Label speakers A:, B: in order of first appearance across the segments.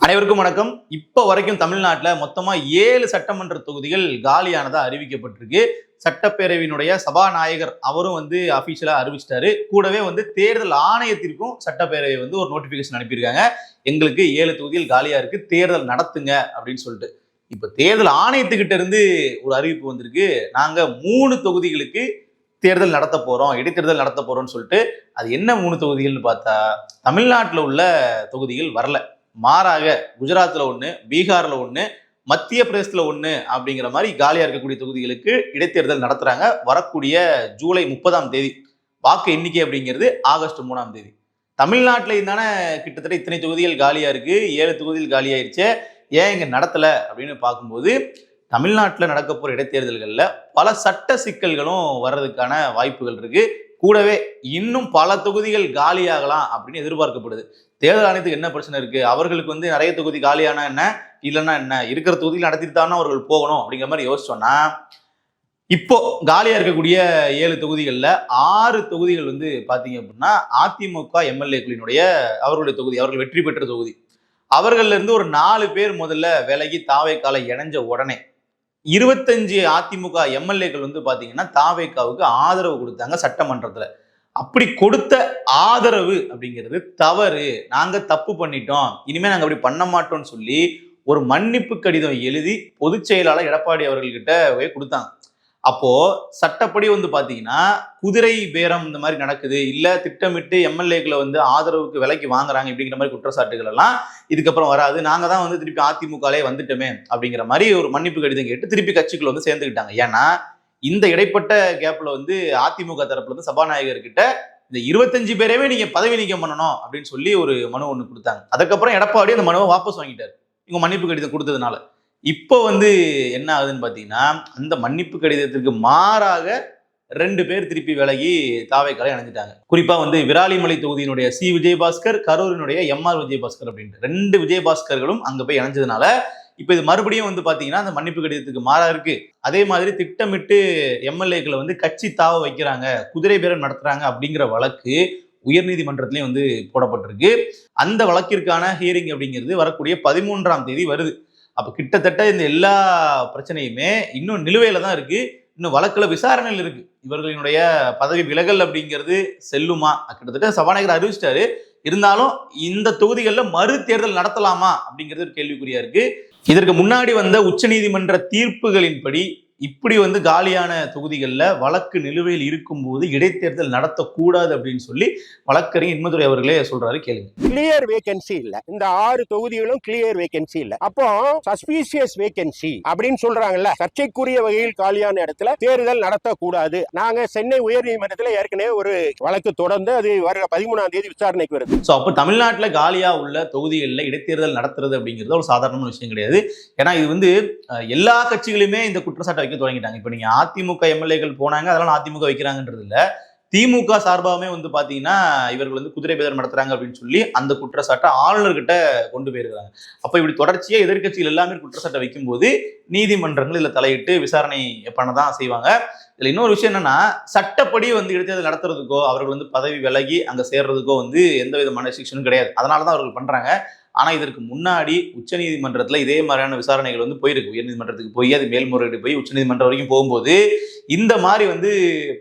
A: அனைவருக்கும் வணக்கம். இப்ப வரைக்கும் தமிழ்நாட்டுல மொத்தமா 7 சட்டமன்ற தொகுதிகள் காலியானதா அறிவிக்கப்பட்டிருக்கு. சட்டப்பேரவையினுடைய சபாநாயகர் அவரும் அபிஷியலா அறிவிச்சிட்டாரு. கூடவே தேர்தல் ஆணையத்திற்கும் சட்டப்பேரவை ஒரு நோட்டிபிகேஷன் அனுப்பியிருக்காங்க. எங்களுக்கு 7 தொகுதிகள் காலியா இருக்கு, தேர்தல் நடத்துங்க அப்படின்னு சொல்லிட்டு. இப்ப தேர்தல் ஆணையத்துக்கிட்ட இருந்து ஒரு அறிவிப்பு வந்திருக்கு. நாங்க 3 தொகுதிகளுக்கு தேர்தல் நடத்த போறோம், இடைத்தேர்தல் நடத்த போறோம்னு சொல்லிட்டு. அது என்ன 3 தொகுதிகள்னு பார்த்தா, தமிழ்நாட்டில் உள்ள தொகுதிகள் வரல. மாறாக குஜராத்ல 1, பீகார்ல 1, மத்திய பிரதேசத்துல 1 அப்படிங்கிற மாதிரி காலியா இருக்கக்கூடிய தொகுதிகளுக்கு இடைத்தேர்தல் நடத்துறாங்க. வரக்கூடிய ஜூலை 30ஆம் தேதி. வாக்கு எண்ணிக்கை அப்படிங்கிறது ஆகஸ்ட் 3ஆம் தேதி. தமிழ்நாட்டில தானே கிட்டத்தட்ட இத்தனை தொகுதிகள் காலியா இருக்கு, 7 தொகுதிகள் காலியாயிருச்சு, ஏன் இங்க நடத்தல அப்படின்னு பார்க்கும்போது, தமிழ்நாட்டில் நடக்க போற இடைத்தேர்தல்கள்ல பல சட்ட சிக்கல்களும் வர்றதுக்கான வாய்ப்புகள் இருக்கு. கூடவே இன்னும் பல தொகுதிகள் காலியாகலாம் அப்படின்னு எதிர்பார்க்கப்படுது. தேர்தல் ஆணையத்துக்கு என்ன பிரச்சனை இருக்கு? அவர்களுக்கு நிறைய தொகுதி காலியானா என்ன, இல்லைன்னா என்ன, இருக்கிற தொகுதியில் நடத்திட்டு தானே அவர்கள் போகணும் அப்படிங்கிற மாதிரி யோசிச்சோம்னா, இப்போ காலியா இருக்கக்கூடிய 7 தொகுதிகள்ல 6 தொகுதிகள் பாத்தீங்க அப்படின்னா அதிமுக எம்எல்ஏக்களினுடைய அவர்களுடைய தொகுதி, அவர்கள் வெற்றி பெற்ற தொகுதி. அவர்கள்ல இருந்து ஒரு 4 பேர் முதல்ல விலகி தாவேக்கால இணைஞ்ச உடனே 25 அதிமுக எம்எல்ஏக்கள் பாத்தீங்கன்னா தாவேக்காவுக்கு ஆதரவு கொடுத்தாங்க சட்டமன்றத்துல. அப்படி கொடுத்த ஆதரவு அப்படிங்கிறது தவறு, நாங்க தப்பு பண்ணிட்டோம், இனிமே நாங்க அப்படி பண்ண மாட்டோம்னு சொல்லி ஒரு மன்னிப்பு கடிதம் எழுதி பொதுச் செயலாளர் எடப்பாடி அவர்கள்கிட்ட கொடுத்தாங்க. அப்போ சட்டப்படி பாத்தீங்கன்னா குதிரை பேரம் இந்த மாதிரி நடக்குது, இல்ல திட்டமிட்டு எம்எல்ஏக்களை ஆதரவுக்கு விலைக்கு வாங்குறாங்க இப்படிங்கிற மாதிரி குற்றச்சாட்டுகள் எல்லாம் இதுக்கப்புறம் வராது, நாங்க தான் திருப்பி அதிமுகலே வந்துட்டோமே அப்படிங்கிற மாதிரி ஒரு மன்னிப்பு கடிதம் கேட்டு திருப்பி கட்சிக்குள்ள சேர்ந்துக்கிட்டாங்க. ஏன்னா இந்த இடைப்பட்ட கேப்ல அதிமுக தரப்புல சபாநாயகர் கிட்ட இந்த 25 பேரையுமே நீங்க பதவி நீக்கம் பண்ணணும் அப்படின்னு சொல்லி ஒரு மனு ஒண்ணு கொடுத்தாங்க. அதுக்கப்புறம் எடப்பாடி அந்த மனுவை வாபஸ் வாங்கிட்டாரு, இவங்க மன்னிப்பு கடிதம் கொடுத்ததுனால. இப்போ என்ன ஆகுதுன்னு பாத்தீங்கன்னா, அந்த மன்னிப்பு கடிதத்திற்கு மாறாக 2 பேர் திருப்பி விலகி தாவேக்கால இணைஞ்சிட்டாங்க. குறிப்பா விராலிமலை தொகுதியினுடைய சி விஜயபாஸ்கர், கரூரினுடைய எம்ஆர் விஜயபாஸ்கர் அப்படின்ட்டு 2 விஜயபாஸ்கர்களும் அங்க போய் இணைஞ்சதுனால இப்ப இது மறுபடியும் பாத்தீங்கன்னா அந்த மன்னிப்பு கடிதத்துக்கு மாறா இருக்கு. அதே மாதிரி திட்டமிட்டு எம்எல்ஏக்களை கட்சி தாவ வைக்கிறாங்க, குதிரை பேரம் நடத்துறாங்க அப்படிங்கிற வழக்கு உயர்நீதிமன்றத்திலையும் போடப்பட்டிருக்கு. அந்த வழக்கிற்கான ஹியரிங் அப்படிங்கிறது வரக்கூடிய 13ஆம் தேதி வருது. அப்ப கிட்டத்தட்ட இந்த எல்லா பிரச்சனையுமே இன்னும் நிலுவையில தான் இருக்கு, இன்னும் வழக்குல விசாரணையில் இருக்கு. இவர்களினுடைய பதவி விலகல் அப்படிங்கிறது செல்லுமா? கிட்டத்தட்ட சபாநாயகர் அறிவிச்சிட்டாரு. இருந்தாலும் இந்த தொகுதிகளில் மறு தேர்தல் நடத்தலாமா அப்படிங்கிறது ஒரு கேள்விக்குறியா இருக்கு. இதற்கு முன்னாடி வந்த உச்சநீதிமன்ற தீர்ப்புகளின்படி இப்படி காலியான தொகுதிகளில் வழக்கு நிலுவையில் இருக்கும்போது இடைத்தேர்தல் நடத்தக்கூடாது அப்படின்னு சொல்லி வழக்கறிஞர் இன்மதுரை அவர்களே சொல்றாரு, கேளுங்க.
B: கிளியர் வேகன்சி இல்ல, இந்த 6 தொகுதிகளும் கிளியர் வேகன்சி இல்ல. அப்போ சஸ்பீஷியஸ் வேகன்சி அப்படின்னு சொல்றாங்கல்ல, சர்ச்சைக்குரிய வகையில் காலியான இடத்துல தேர்தல் நடத்தக்கூடாது. நாங்க சென்னை உயர்நீதிமன்றத்தில் ஏற்கனவே ஒரு வழக்கு தொடர்ந்து அது வர 13ஆம் தேதி விசாரணைக்கு வருது.
A: ஸோ அப்போ தமிழ்நாட்டில் காலியா உள்ள தொகுதிகளில் இடைத்தேர்தல் நடத்துறது அப்படிங்கிறது ஒரு சாதாரண விஷயம் கிடையாது. ஏன்னா இது எல்லா கட்சிகளுமே இந்த குற்றச்சாட்டை வைக்க தொடங்கிட்டாங்க. இப்ப நீங்க அதிமுக எம்எல்ஏக்கள் போனாங்க, அதெல்லாம் அதிமுக வைக்கிறாங்கன்றது இல்ல, திமுக சார்பாகவே பாத்தீங்கன்னா இவர்கள் குதிரை பேரம் நடத்துறாங்க அப்படின்னு சொல்லி அந்த குற்றச்சாட்டை ஆளுநர்கிட்ட கொண்டு போயிருக்காங்க. அப்ப இப்படி தொடர்ச்சியா எதிர்கட்சிகள் எல்லாமே குற்றச்சாட்டை வைக்கும் போது நீதிமன்றங்கள் இதுல தலையிட்டு விசாரணை பண்ணதான் செய்வாங்க. இதுல இன்னொரு விஷயம் என்னன்னா, சட்டப்படி இடைத்தேர்தல் நடத்துறதுக்கோ அவர்கள் பதவி விலகி அங்க சேர்றதுக்கோ எந்த விதமான ரெஸ்ட்ரிக்ஷனும் கிடையாது. அதனாலதான் அவர்கள் பண்றாங்க. ஆனா இதற்கு முன்னாடி உச்சநீதிமன்றத்துல இதே மாதிரியான விசாரணைகள் போயிருக்கு. உயர்நீதிமன்றத்துக்கு போய் அது மேல்முறையீடு போய் உச்சநீதிமன்றம் வரைக்கும் போகும்போது இந்த மாதிரி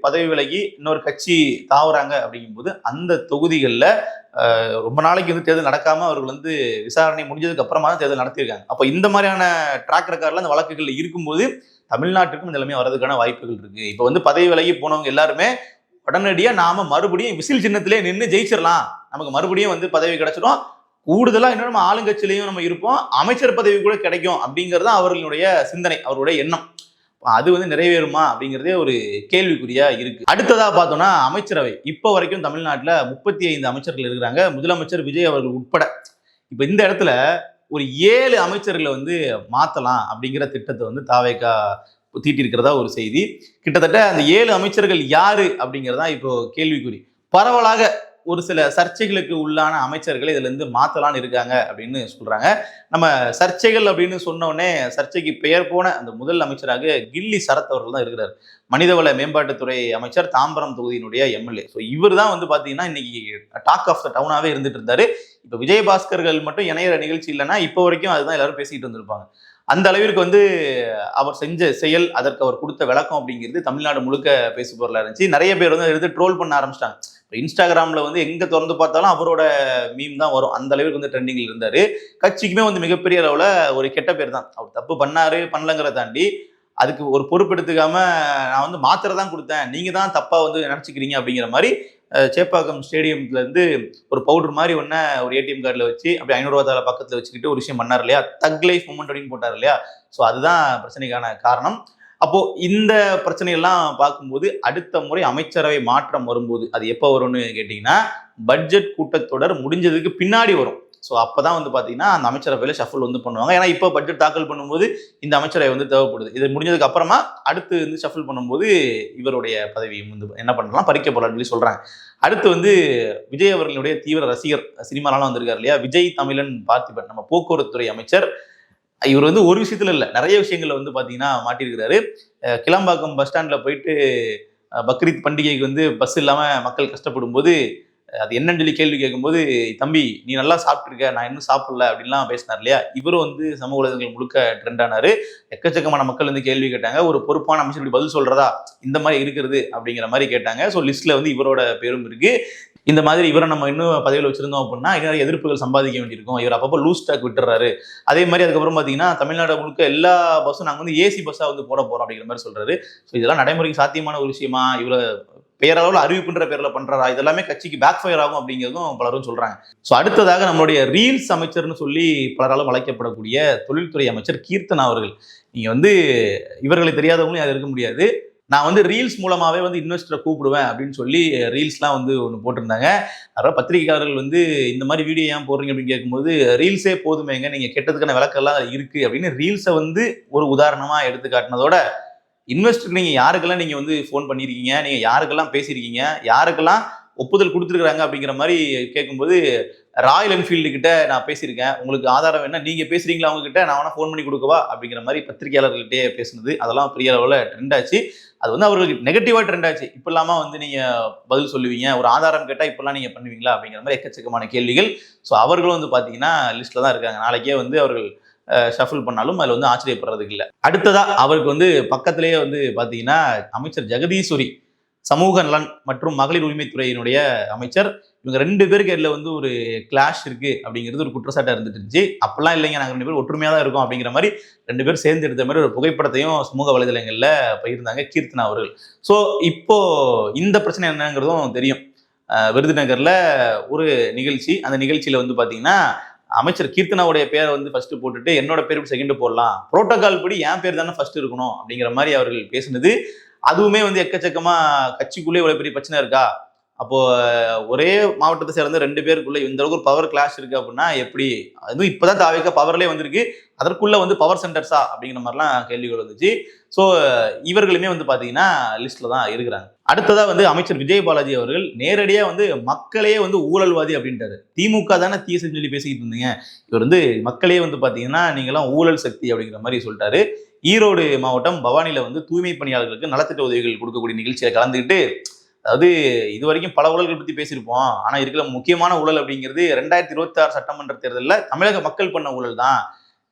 A: பதவி விலகி இன்னொரு கட்சி தாவுறாங்க அப்படிங்கும்போது அந்த தொகுதிகளில் ரொம்ப நாளைக்கு தேர்தல் நடக்காம அவர்கள் விசாரணை முடிஞ்சதுக்கு அப்புறமா தான் தேர்தல் நடத்தியிருக்காங்க. அப்போ இந்த மாதிரியான ட்ராக் ரெக்கார்ட்ல அந்த வழக்குகள் இருக்கும்போது தமிழ்நாட்டுக்கும் இந்த நிலைமை வர்றதுக்கான வாய்ப்புகள் இருக்கு. இப்போ பதவி விலகி போனவங்க எல்லாருமே உடனடியா நாம மறுபடியும் விசில் சின்னத்திலே நின்று ஜெயிச்சிடலாம், நமக்கு மறுபடியும் பதவி கிடைச்சிடும், கூடுதலா இன்னும் நம்ம ஆளுங்கட்சியிலையும் நம்ம இருப்போம், அமைச்சர் பதவி கூட கிடைக்கும் அப்படிங்கிறது அவர்களுடைய சிந்தனை, அவருடைய எண்ணம். அது நிறைவேறுமா அப்படிங்கிறதே ஒரு கேள்விக்குறியா இருக்கு. அடுத்ததா பார்த்தோம்னா அமைச்சரவை. இப்போ வரைக்கும் தமிழ்நாட்டில் 35 அமைச்சர்கள் இருக்கிறாங்க, முதலமைச்சர் விஜய் அவர்கள் உட்பட. இப்ப இந்த இடத்துல ஒரு 7 அமைச்சர்களை மாத்தலாம் அப்படிங்கிற திட்டத்தை தாவேகா தீட்டிருக்கிறதா ஒரு செய்தி. கிட்டத்தட்ட அந்த 7 அமைச்சர்கள் யாரு அப்படிங்கிறதா இப்போ கேள்விக்குறி. பரவலாக ஒரு சில சர்ச்சைகளுக்கு உள்ளான அமைச்சர்களை இதுல இருந்து மாத்தலான்னு இருக்காங்க அப்படின்னு சொல்றாங்க. நம்ம சர்ச்சைகள் அப்படின்னு சொன்ன உடனே சர்ச்சைக்கு பெயர் போன அந்த முதல் அமைச்சராக கில்லி சரத் அவர்கள் தான் இருக்கிறார். மனிதவள மேம்பாட்டுத்துறை அமைச்சர், தாம்பரம் தொகுதியினுடைய எம்எல்ஏ. ஸோ இவர் தான் வந்து பாத்தீங்கன்னா இன்னைக்கு டாக் ஆஃப் த டவுனாவே இருந்துட்டு இருந்தாரு. இப்ப விஜயபாஸ்கர்கள் மட்டும் இணையற நிகழ்ச்சி இல்லைன்னா இப்போ வரைக்கும் அதுதான் எல்லாரும் பேசிட்டு வந்திருப்பாங்க. அந்த அளவிற்கு வந்து அவர் செஞ்ச செயல், அதற்கு அவர் கொடுத்த விளக்கம் அப்படிங்கிறது தமிழ்நாடு முழுக்க பேசு பொருளா இருந்துச்சு. நிறைய பேர் வந்து எடுத்து ட்ரோல் பண்ண ஆரம்பிச்சிட்டாங்க. இன்ஸ்டாகிராம்ல வந்து எங்க திறந்து பார்த்தாலும் அவரோட மீம் தான் வரும். அந்த அளவுக்கு வந்து ட்ரெண்டிங்ல இருந்தாரு. கட்சிக்குமே வந்து மிகப்பெரிய அளவுல ஒரு கெட்ட பேர் தான். அவர் தப்பு பண்ணாரு பண்ணலங்கிறத தாண்டி அதுக்கு ஒரு பொறுப்பெடுத்துக்காம நான் வந்து மாத்திரை தான் கொடுத்தேன், நீங்க தான் தப்பா வந்து நினைச்சுக்கிறீங்க அப்படிங்கிற மாதிரி சேப்பாக்கம் ஸ்டேடியம்ல இருந்து ஒரு பவுடர் மாதிரி ஒன்ன ஒரு ஏடிஎம் கார்டில் வச்சு அப்படி 500 ரூபா பக்கத்தில் வச்சுக்கிட்டு ஒரு விஷயம் பண்ணார் இல்லையா, தக் லைஃப் மூமெண்ட் அப்படின்னு போட்டார் இல்லையா. ஸோ அதுதான் பிரச்சனைக்கான காரணம். அப்போ இந்த பிரச்சனையெல்லாம் பார்க்கும்போது அடுத்த முறை அமைச்சரவை மாற்றம் வரும்போது அது எப்போ வரும்னு கேட்டிங்கன்னா பட்ஜெட் கூட்டத்தொடர் முடிஞ்சதுக்கு பின்னாடி வரும். ஸோ அப்பதான் வந்து பார்த்தீங்கன்னா அந்த அமைச்சரவையில் ஷஃபல் வந்து பண்ணுவாங்க. ஏன்னா இப்போ பட்ஜெட் தாக்கல் பண்ணும்போது இந்த அமைச்சரவை வந்து தேவைப்படுது. இது முடிஞ்சதுக்கு அப்புறமா அடுத்து வந்து ஷஃபல் பண்ணும்போது இவருடைய பதவி வந்து என்ன பண்ணலாம் பறிக்கப்படலாம் சொல்லி சொல்றாங்க. அடுத்து வந்து விஜய் அவர்களுடைய தீவிர ரசிகர், சினிமாலாம் வந்திருக்காரு இல்லையா, விஜய் தமிழன் பார்த்திபன், நம்ம போக்குவரத்துறை அமைச்சர். இவர் வந்து ஒரு விஷயத்துல இல்லை, நிறைய விஷயங்கள்ல வந்து பார்த்தீங்கன்னா மாட்டியிருக்கிறாரு. கிளம்பாக்கம் பஸ் ஸ்டாண்ட்ல போயிட்டு பக்ரீத் பண்டிகைக்கு வந்து பஸ் இல்லாம மக்கள் கஷ்டப்படும் போது அது என்னன்னு சொல்லி கேள்வி கேட்கும்போது, தம்பி நீ நல்லா சாப்பிட்டுருக்க, நான் இன்னும் சாப்பிடல அப்படின்லாம் பேசினார் இல்லையா. இவரும் வந்து சமூக ஊடகங்கள் முழுக்க ட்ரெண்ட் ஆனாரு. எக்கச்சக்கமான மக்கள் வந்து கேள்வி கேட்டாங்க, ஒரு பொறுப்பான அமைச்சர் இப்படி பதில் சொல்றதா இந்த மாதிரி இருக்கிறது அப்படிங்கிற மாதிரி கேட்டாங்க. ஸோ லிஸ்ட்ல வந்து இவரோட பேரும் இருக்கு. இந்த மாதிரி இவரை நம்ம இன்னும் பதவியில் வச்சிருந்தோம் அப்படின்னா நிறைய எதிர்ப்புகள் சம்பாதிக்க வேண்டியிருக்கும். இவர் அப்பப்போ லூஸ் ஸ்டாக் விட்டுறாரு. அதே மாதிரி அதுக்கப்புறம் பார்த்தீங்கன்னா தமிழ்நாடு முழுக்க எல்லா பஸ்ஸும் நாங்கள் வந்து ஏசி பஸ்ஸாக வந்து போட போறோம் அப்படிங்கிற மாதிரி சொல்றாரு. ஸோ இதெல்லாம் நடைமுறைக்கு சாத்தியமான ஒரு விஷயமா, இவரை பேரளவில் அறிவிப்புன்ற பேர்ல பண்றாரா, இதெல்லாமே கட்சிக்கு பேக் ஃபயர் ஆகும் அப்படிங்கிறதும் பலரும் சொல்றாங்க. ஸோ அடுத்ததாக நம்மளுடைய ரீல்ஸ் அமைச்சர்னு சொல்லி பலராலும் அழைக்கப்படக்கூடிய தொழில்துறை அமைச்சர் கீர்த்தனா அவர்கள். நீங்க வந்து இவர்களை தெரியாதவங்களும் அது இருக்க முடியாது. நான் வந்து ரீல்ஸ் மூலமாவே வந்து இன்வெஸ்டரை கூப்பிடுவேன் அப்படின்னு சொல்லி ரீல்ஸ்லாம் வந்து ஒன்று போட்டிருந்தாங்க. அதாவது பத்திரிகையாளர்கள் வந்து இந்த மாதிரி வீடியோ ஏன் போடுறீங்க அப்படின்னு கேட்கும்போது, ரீல்ஸே போதுமேங்க, நீங்க கெட்டதுக்கான விளக்கெல்லாம் இருக்கு அப்படின்னு ரீல்ஸை வந்து ஒரு உதாரணமா எடுத்து காட்டினதோட, இன்வெஸ்டருக்கு நீங்க யாருக்கெல்லாம் நீங்க வந்து ஃபோன் பண்ணியிருக்கீங்க, நீங்க யாருக்கெல்லாம் பேசியிருக்கீங்க, யாருக்கெல்லாம் ஒப்புதல் கொடுத்துருக்காங்க அப்படிங்கிற மாதிரி கேட்கும்போது, ராயல் என்ஃபீல்டு கிட்ட நான் பேசியிருக்கேன், உங்களுக்கு ஆதாரம் என்ன, நீங்க பேசுறீங்களா அவங்க கிட்ட, நான் வேணா ஃபோன் பண்ணி கொடுக்கவா அப்படிங்கிற மாதிரி பத்திரிகையாளர்கள்ட்டே பேசுனது அதெல்லாம் பெரிய அளவில் ட்ரெண்ட் ஆச்சு. அது வந்து அவர்களுக்கு நெகட்டிவா ட்ரெண்ட் ஆச்சு. இப்ப இல்லாம வந்து நீங்க பதில் சொல்லுவீங்க, ஒரு ஆதாரம் கேட்டா இப்பெல்லாம் நீங்க பண்ணுவீங்களா அப்படிங்கிற மாதிரி எக்கச்சக்கமான கேள்விகள். ஸோ அவர்களும் வந்து பாத்தீங்கன்னா லிஸ்ட்ல தான் இருக்காங்க. நாளைக்கே வந்து அவர்கள் ஷஃபில் பண்ணாலும் அதில் வந்து ஆச்சரியப்படுறதுக்கு இல்லை. அடுத்ததா அவருக்கு வந்து பக்கத்திலேயே வந்து பார்த்தீங்கன்னா அமைச்சர் ஜெகதீஸ்வரி, சமூக நலன் மற்றும் மகளிர் உரிமைத்துறையினுடைய அமைச்சர். இவங்க 2 பேருக்கு இடையில வந்து ஒரு கிளாஷ் இருக்கு அப்படிங்கிறது ஒரு குற்றச்சாட்டாக இருந்துட்டு இருந்துச்சு. அப்பெல்லாம் இல்லைங்க, நாங்கள் 2 பேரும் ஒற்றுமையாக தான் இருக்கோம் அப்படிங்கிற மாதிரி 2 பேரும் சேர்ந்து எடுத்த மாதிரி ஒரு புகைப்படத்தையும் சமூக வலைதளங்களில் பகிர்ந்தாங்க கீர்த்தனா அவர்கள். ஸோ இப்போ இந்த பிரச்சனை என்னங்கிறதும் தெரியும். விருதுநகர்ல ஒரு நிகழ்ச்சி, அந்த நிகழ்ச்சியில வந்து பார்த்தீங்கன்னா அமைச்சர் கீர்த்தனாவுடைய பேரை வந்து ஃபர்ஸ்ட் போட்டுட்டு என்னோட பேர் செகண்ட் போடலாம், புரோட்டோகால் படி என் பேர் தானே ஃபர்ஸ்ட் இருக்கணும் அப்படிங்கிற மாதிரி அவர்கள் பேசினது. அதுவுமே வந்து எக்கச்சக்கமா கட்சிக்குள்ளே இவ்வளவு பெரிய பிரச்சனை இருக்கா, அப்போ ஒரே மாவட்டத்தை சேர்ந்த 2 பேருக்குள்ள இந்த அளவுக்கு ஒரு பவர் கிளாஷ் இருக்கு அப்படின்னா எப்படி, அதுவும் இப்பதான் தாவேக பவர்லேயே வந்திருக்கு, அதற்குள்ள வந்து பவர் சென்டர்ஸா அப்படிங்கிற மாதிரிலாம் கேள்விகள் வந்துச்சு. ஸோ இவர்களுமே வந்து பாத்தீங்கன்னா லிஸ்ட்ல தான் இருக்கிறாங்க. அடுத்ததா வந்து அமைச்சர் விஜய் பாலாஜி அவர்கள் நேரடியா வந்து மக்களே வந்து ஊழல்வாதி அப்படின்ட்டாரு. திமுக தானே தீசன்னு சொல்லி பேசிக்கிட்டு இருந்தீங்க, இவர் வந்து மக்களே வந்து பாத்தீங்கன்னா நீங்களாம் ஊழல் சக்தி அப்படிங்கிற மாதிரி சொல்லிட்டாரு. ஈரோடு மாவட்டம் பவானியில வந்து தூய்மை பணியாளர்களுக்கு நலத்திட்ட உதவிகள் கொடுக்கக்கூடிய நிகழ்ச்சியில கலந்துக்கிட்டு, அதாவது இது வரைக்கும் பல ஊழல்கள் பத்தி பேசியிருப்போம், ஆனா இருக்கிற முக்கியமான ஊழல் அப்படிங்கிறது 2026 சட்டமன்ற தேர்தலில் தமிழக மக்கள் பண்ண ஊழல் தான்.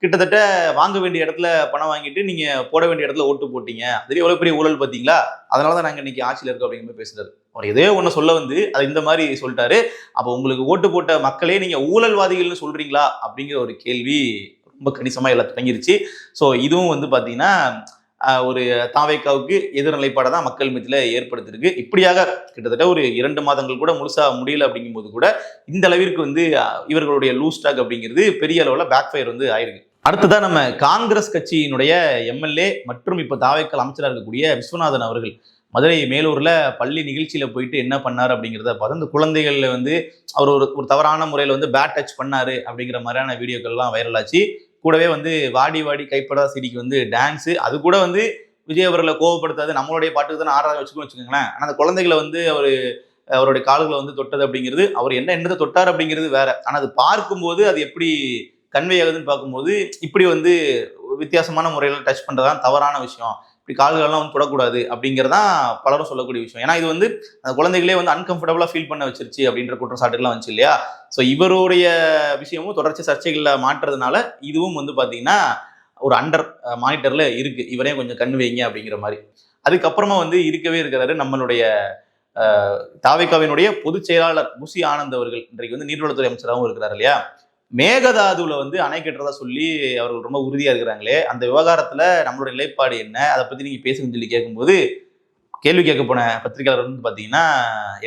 A: கிட்டத்தட்ட வாங்க வேண்டிய இடத்துல பணம் வாங்கிட்டு நீங்க போட வேண்டிய இடத்துல ஓட்டு போட்டீங்க, அதுவே எவ்வளவு பெரிய ஊழல் பார்த்தீங்களா, அதனாலதான் நாங்க இன்னைக்கு ஆட்சியில் இருக்கோம் அப்படிங்கிற மாதிரி பேசுறாரு. அவர் எதோ ஒண்ணு சொல்ல வந்து அதை இந்த மாதிரி சொல்லிட்டாரு. அப்போ உங்களுக்கு ஓட்டு போட்ட மக்களே நீங்க ஊழல்வாதிகள்னு சொல்றீங்களா அப்படிங்கிற ஒரு கேள்வி ரொம்ப கணிசமா எல்லாம் தொடங்கிருச்சு. ஸோ இதுவும் வந்து பாத்தீங்கன்னா ஒரு தாவேக்காவுக்கு எதிர்நிலைப்பாடை தான் மக்கள் மத்தியில ஏற்படுத்திருக்கு. இப்படியாக கிட்டத்தட்ட ஒரு 2 மாதங்கள் கூட முழுசா முடியல அப்படிங்கும் போது கூட இந்த அளவிற்கு வந்து இவர்களுடைய லூஸ் ஸ்டாக் அப்படிங்கிறது பெரிய அளவுல பேக் ஃபயர் வந்து ஆயிருக்கு. அடுத்ததா நம்ம காங்கிரஸ் கட்சியினுடைய எம்எல்ஏ மற்றும் இப்ப தாவேக்கால் அமைச்சராக இருக்கக்கூடிய விஸ்வநாதன் அவர்கள் மதுரை மேலூர்ல பள்ளி நிகழ்ச்சியில போயிட்டு என்ன பண்ணாரு அப்படிங்கிறத பார்த்து அந்த குழந்தைகள்ல வந்து அவர் ஒரு தவறான முறையில வந்து பேட் டச் பண்ணாரு அப்படிங்கிற மாதிரியான வீடியோக்கள்லாம் வைரல் ஆச்சு. கூடவே வந்து வாடி வாடி கைப்படா சிரிக்கு வந்து டான்ஸு, அது கூட வந்து விஜய் அவர்களை கோவப்படுத்தாது, நம்மளுடைய பாட்டுக்கு தானே ஆடுறத வச்சுக்கோங்களேன். ஆனால் அந்த குழந்தைகளை வந்து அவர் அவருடைய கால்களை வந்து தொட்டது அப்படிங்கிறது, அவர் என்ன எண்ணத்தை தொட்டார் அப்படிங்கிறது வேற. ஆனா அது பார்க்கும்போது அது எப்படி கன்வே ஆகுதுன்னு பார்க்கும்போது இப்படி வந்து வித்தியாசமான முறையில டச் பண்றதுதான் தவறான விஷயம். இப்படி கால்களெல்லாம் வந்து தொடக்கூடாது அப்படிங்கிறதான் பலரும் சொல்லக்கூடிய விஷயம். ஏன்னா இது வந்து அந்த குழந்தைகளே வந்து அன்கம்ஃபர்டபுளா ஃபீல் பண்ண வச்சிருச்சு அப்படின்ற குற்றச்சாட்டுகள்லாம் வந்துச்சு இல்லையா? ஸோ இவருடைய விஷயமும் தொடர்ச்சி சர்ச்சைகள்ல மாற்றுறதுனால இதுவும் வந்து பாத்தீங்கன்னா ஒரு அண்டர் மானிட்டர்ல இருக்கு. இவரே கொஞ்சம் கண் வைங்க அப்படிங்கிற மாதிரி. அதுக்கப்புறமா வந்து இருக்கவே இருக்கிறாரு நம்மளுடைய தாவேகாவினுடைய பொதுச் செயலாளர் புசி ஆனந்த் அவர்கள். இன்றைக்கு வந்து நீர்வளத்துறை அமைச்சராகவும் இருக்கிறார் இல்லையா? மேகதாதுல வந்து அணை கட்டுறதா சொல்லி அவர்கள் ரொம்ப உறுதியா இருக்கிறாங்களே, அந்த விவகாரத்துல நம்மளுடைய நிலைப்பாடு என்ன, அதை பத்தி நீங்க பேசுங்கன்னு சொல்லி கேட்கும்போது, கேள்வி கேட்க போன பத்திரிகையாளர் வந்து பாத்தீங்கன்னா,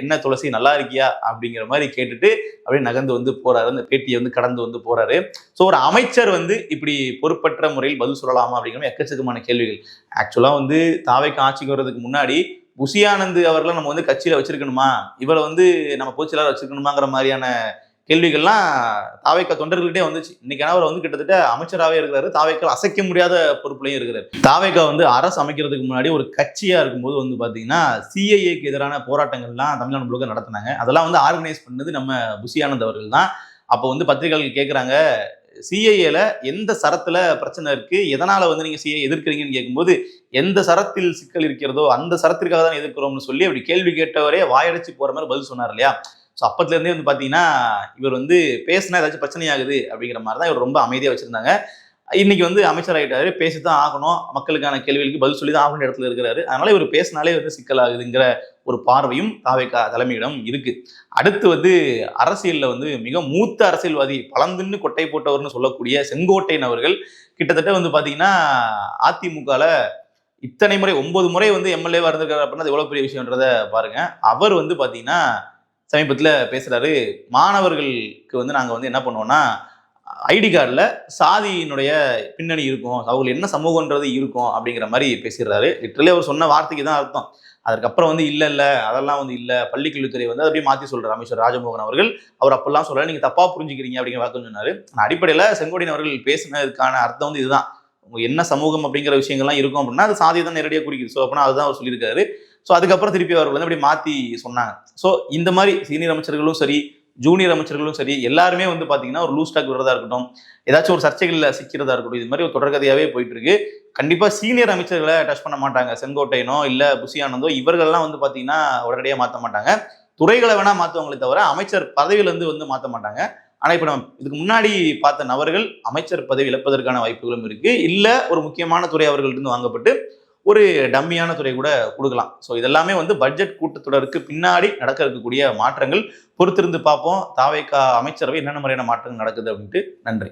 A: என்ன துளசி நல்லா இருக்கியா அப்படிங்கிற மாதிரி கேட்டுட்டு அப்படியே நகர்ந்து வந்து போறாரு. அந்த பேட்டியை வந்து கடந்து வந்து போறாரு. ஸோ ஒரு அமைச்சர் வந்து இப்படி பொறுப்பற்ற முறையில் பதில் சொல்லலாமா அப்படிங்கிற எக்கச்சக்கமான கேள்விகள். ஆக்சுவலா வந்து தாவேக்கு ஆட்சிக்கு வர்றதுக்கு முன்னாடி புசி ஆனந்த் அவர்களை நம்ம வந்து கட்சியில வச்சிருக்கணுமா, இவரை வந்து நம்ம பொதுச்செயலாளர் வச்சிருக்கணுமாங்கிற மாதிரியான கேள்விகள்லாம் தாவேக்கா தொண்டர்கள்கிட்டே வந்துச்சு. இன்னைக்கு அவர் வந்து கிட்டத்தட்ட அமைச்சராகவே இருக்கிறாரு. தாவேக்கா அசைக்க முடியாத பொறுப்புலையும் இருக்கிறாரு. தாவேக்கா வந்து அரசு அமைக்கிறதுக்கு முன்னாடி ஒரு கட்சியா இருக்கும்போது வந்து பாத்தீங்கன்னா சிஐஏக்கு எதிரான போராட்டங்கள்லாம் தமிழ்நாடு முழுக்க நடத்தினாங்க. அதெல்லாம் வந்து ஆர்கனைஸ் பண்ணது நம்ம புசி ஆனந்த் அவர்கள் தான். அப்போ வந்து பத்திரிகைகள் கேட்குறாங்க, சிஐஏல எந்த சரத்துல பிரச்சனை இருக்கு, எதனால வந்து நீங்க சிஐ எதிர்க்கிறீங்கன்னு கேட்கும்போது, எந்த சரத்தில் சிக்கல் இருக்கிறதோ அந்த சரத்திற்காக தான் எதிர்க்கிறோம்னு சொல்லி அப்படி கேள்வி கேட்டவரே வாயடைச்சு போற மாதிரி பதில் சொன்னார் இல்லையா? ஸோ அப்பத்துல இருந்தே வந்து பாத்தீங்கன்னா இவர் வந்து பேசினா ஏதாச்சும் பிரச்சனை ஆகுது அப்படிங்கிற மாதிரி தான் இவர் ரொம்ப அமைதியா வச்சிருந்தாங்க. இன்னைக்கு வந்து அமைச்சர் ஆகிட்டாரு, பேசித்தான் ஆகணும், மக்களுக்கான கேள்விகளுக்கு பதில் சொல்லி தான் ஆகணும் இடத்துல இருக்கிறாரு. அதனால இவர் பேசினாலே வந்து சிக்கல் ஆகுதுங்கிற ஒரு பார்வையும் தாவேகா தலைமையிடம் இருக்கு. அடுத்து வந்து அரசியல்ல வந்து மிக மூத்த அரசியல்வாதி, பழந்தின்னு கொட்டை போட்டவர்னு சொல்லக்கூடிய செங்கோட்டையன் அவர்கள் கிட்டத்தட்ட வந்து பாத்தீங்கன்னா அதிமுகல இத்தனை முறை 9 முறை வந்து எம்எல்ஏவா இருந்திருக்காரு அப்படின்னா அது எவ்வளவு பெரிய விஷயம்ன்றத பாருங்க. அவர் வந்து பாத்தீங்கன்னா சமீபத்துல பேசுறாரு, மாணவர்களுக்கு வந்து நாங்க வந்து என்ன பண்ணுவோம்னா ஐடி கார்டுல சாதியினுடைய பின்னணி இருக்கும், அவங்க என்ன சமூகன்றது இருக்கும் அப்படிங்கிற மாதிரி பேசிடுறாரு. லிட்டரலி அவர் சொன்ன வார்த்தைக்கு தான் அர்த்தம். அதுக்கப்புறம் வந்து இல்ல அதெல்லாம் வந்து இல்ல, பள்ளிக்கல்வித்துறை வந்து அப்படியே மாத்தி சொல்றாரு அமைச்சர் ராஜமோகன் அவர்கள். அவர் அப்பெல்லாம் சொல்றாரு, நீங்க தப்பா புரிஞ்சுக்கிறீங்க அப்படிங்கிற வார்த்தை சொன்னாரு. அடிப்படையில செங்கோட்டையன் அவர்கள் பேசினதுக்கான அர்த்தம் வந்து இதுதான். உங்க என்ன சமூகம் அப்படிங்கிற விஷயங்கள்லாம் இருக்கும் அப்படின்னா அது சாதியை தான் நேரடியாக குறிக்குது. ஸோ அப்படின்னா அதுதான் அவர் சொல்லியிருக்காரு. ஸோ அதுக்கப்புறம் திருப்பி அவர்கள் வந்து அப்படி மாத்தி சொன்னாங்க. ஸோ இந்த மாதிரி சீனியர் அமைச்சர்களும் சரி, ஜூனியர் அமைச்சர்களும் சரி, எல்லாருமே வந்து பாத்தீங்கன்னா ஒரு லூஸ் டாக் விடுறதா இருக்கட்டும், ஏதாச்சும் ஒரு சர்ச்சைகள்ல சிக்கிறதா இருக்கட்டும், இது மாதிரி ஒரு தொடர்கதையாவே போயிட்டு இருக்கு. கண்டிப்பா சீனியர் அமைச்சர்களை டச் பண்ண மாட்டாங்க. செங்கோட்டையனோ இல்ல புசி ஆனந்தோ இவர்கள்லாம் வந்து பாத்தீங்கன்னா உடனடியாக மாற்ற மாட்டாங்க. துறைகளை வேணா மாத்துவாங்களே தவிர அமைச்சர் பதவியில இருந்து வந்து மாற்ற மாட்டாங்க. ஆனா இப்ப நம்ம இதுக்கு முன்னாடி பார்த்த நபர்கள் அமைச்சர் பதவி இழப்பதற்கான வாய்ப்புகளும் இருக்கு. இல்ல ஒரு முக்கியமான துறை அவர்களிருந்து வாங்கப்பட்டு ஒரு டம்மியான துறை கூட கொடுக்கலாம். ஸோ இதெல்லாமே வந்து பட்ஜெட் கூட்டத்தொடருக்கு பின்னாடி நடக்க இருக்கக்கூடிய மாற்றங்கள். பொறுத்திருந்து பார்ப்போம் தாவேகா அமைச்சரவை என்னென்ன மாதிரியான மாற்றங்கள் நடக்குது அப்படின்ட்டு. நன்றி.